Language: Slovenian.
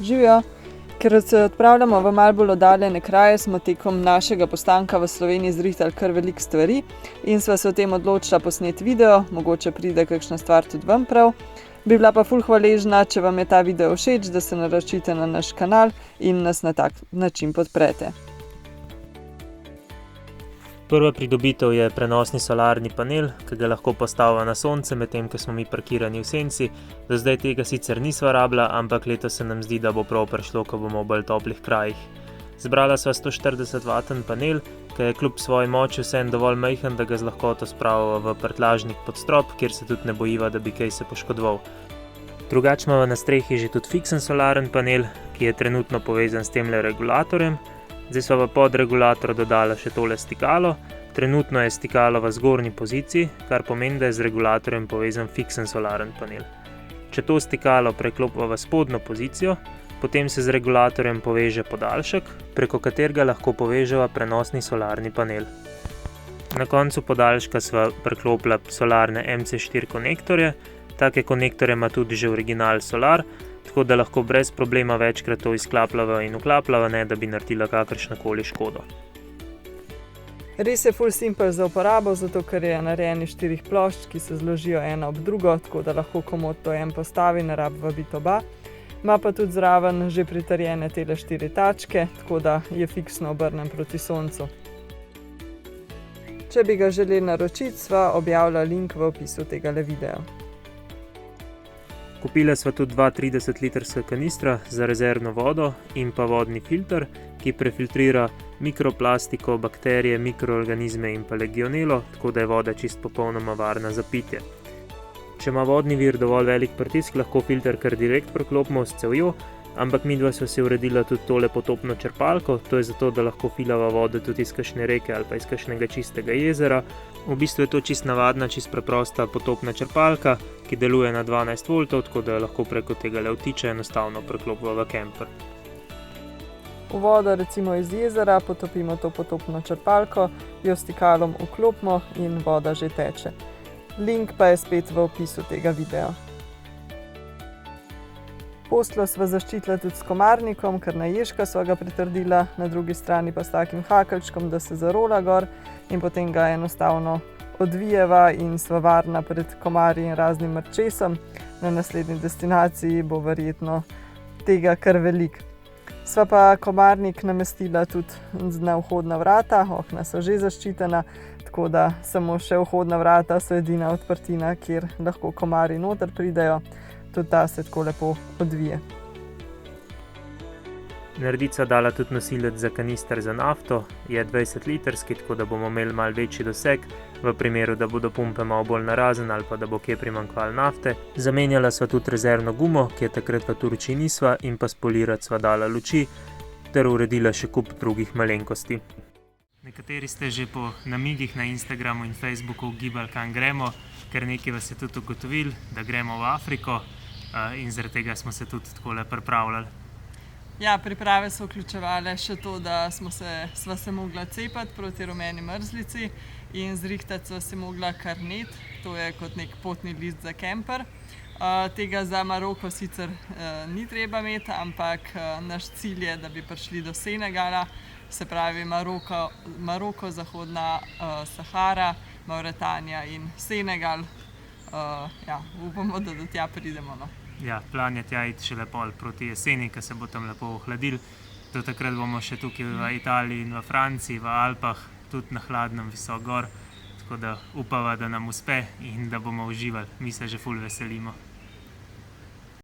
Živijo! Ker se odpravljamo v malo bolj oddaljene kraje, smo tekom našega postanka v Sloveniji zrihtali kar veliko stvari in sva se o tem odločila posneti video, mogoče pride kakšna stvar tudi vam prav. Bi bila pa ful hvaležna, če vam je ta video všeč, da se naročite na naš kanal in nas na tak način podprete. Prva pridobitev je prenosni solarni panel, ki ga lahko postavimo na sonce, medtem ko smo mi parkirani v senci. Do zdaj tega sicer nisva rabila, ampak letos se nam zdi, da bo prav prišlo, ko bomo v bolj toplih krajih. Zbrala sva 140-vaten panel, ki je kljub svoji moči vseeno dovolj majhen, da ga z lahkoto spravimo v prtljažnik pod strop, kjer se tudi ne bojiva, da bi kaj se poškodoval. Drugače imamo na strehi že tudi fiksen solaren panel, ki je trenutno povezan s temle regulatorjem. Zdaj sva v podregulator dodala še tole stikalo. Trenutno je stikalo v zgornji poziciji, kar pomeni, da je z regulatorjem povezan fiksen solaren panel. Če to stikalo preklopimo v spodnjo pozicijo, potem se z regulatorjem poveže podaljšek, preko katerega lahko poveževa prenosni solarni panel. Na koncu podaljška sva preklopila solarne MC4 konektorje. Take konektorje ima tudi že original Solar, tako da lahko brez problema večkrat to izklapljava in vklapljava, ne da bi naredila kakršnokoli škodo. Res je ful simpel za uporabo, zato ker je narejen iz 4 plošč, ki se zložijo ena ob drugo, tako da lahko komot to en postavi, ne rabi vabiti oba. Ima pa tudi zraven že pritrjene tele 4 tačke, tako da je fiksno obrnen proti soncu. Če bi ga želeli naročiti, sva objavila link v opisu tegale videa. Kupila sva tudi 2 30-litrska kanistra za rezervno vodo in pa vodni filter, ki prefiltrira mikroplastiko, bakterije, mikroorganizme in pa legionelo, tako da je voda čisto popolnoma varna za pitje. Če ima vodni vir dovolj velik pritisk, lahko filter kar direkt preklopimo s cevjo, ampak midva sva si uredila tudi tole potopno črpalko, to je zato, da lahko filava vodo tudi iz kakšne reke ali pa iz kakšnega čistega jezera. V bistvu je to čisto navadna, čisto preprosta potopna črpalka, ki deluje na 12 V, tako da lahko preko tega vtiča enostavno preklopimo v kemper. V vodo recimo iz jezera potopimo to potopno črpalko, jo s stikalom vklopimo in voda že teče. Link pa je spet v opisu tega videa. Posteljo sva zaščitila tudi s komarnikom, ker na ježka sva ga pritrdila, na drugi strani pa s takim hakeljčkom, da se zarola gor in potem ga enostavno odvijeva in sva varna pred komarji in raznim mrčesom. Na naslednji destinaciji bo verjetno tega kar veliko. Sva pa komarnik namestila tudi na vhodna vrata, okna so že zaščitena, tako da samo še vhodna vrata so edina odprtina, kjer lahko komarji noter pridejo. Tudi ta se tako lepo odvije. Narediti sva dala tudi nosilec za kanister za nafto, je 20-litrski, tako da bomo imeli malo večji doseg, v primeru, da bodo pumpe malo bolj narazen ali pa da bo kje primanjkovalo nafte. Zamenjala sva tudi rezervno gumo, ki je takrat v Turčiji nisva, in pa spolirati sva dala luči, ter uredila še kup drugih malenkosti. Nekateri ste že po namigih na Instagramu in Facebooku ugibali, kam gremo, ker nekaj vas je tudi ugotovili, da gremo v Afriko, in zaradi tega smo se tudi takole pripravljali. Ja, priprave so vključevale še to, da sva se mogla cepati proti rumeni mrzlici in zrihtati sva se mogla karnet, to je kot nek potni list za kemper. Tega za Maroko sicer ni treba imeti, ampak naš cilj je, da bi prišli do Senegala, se pravi Maroko, Zahodna Sahara, Mauretanija in Senegal. Ja, upamo, da do tja pridemo, no. Ja, plan je tja iti šele pol proti jeseni, ko se bo tam lepo ohladil. Do takrat bomo še tukaj v Italiji in v Franciji, v Alpah, tudi na hladnem visok gor. Tako da upava, da nam uspe in da bomo uživali. Mi se že ful veselimo.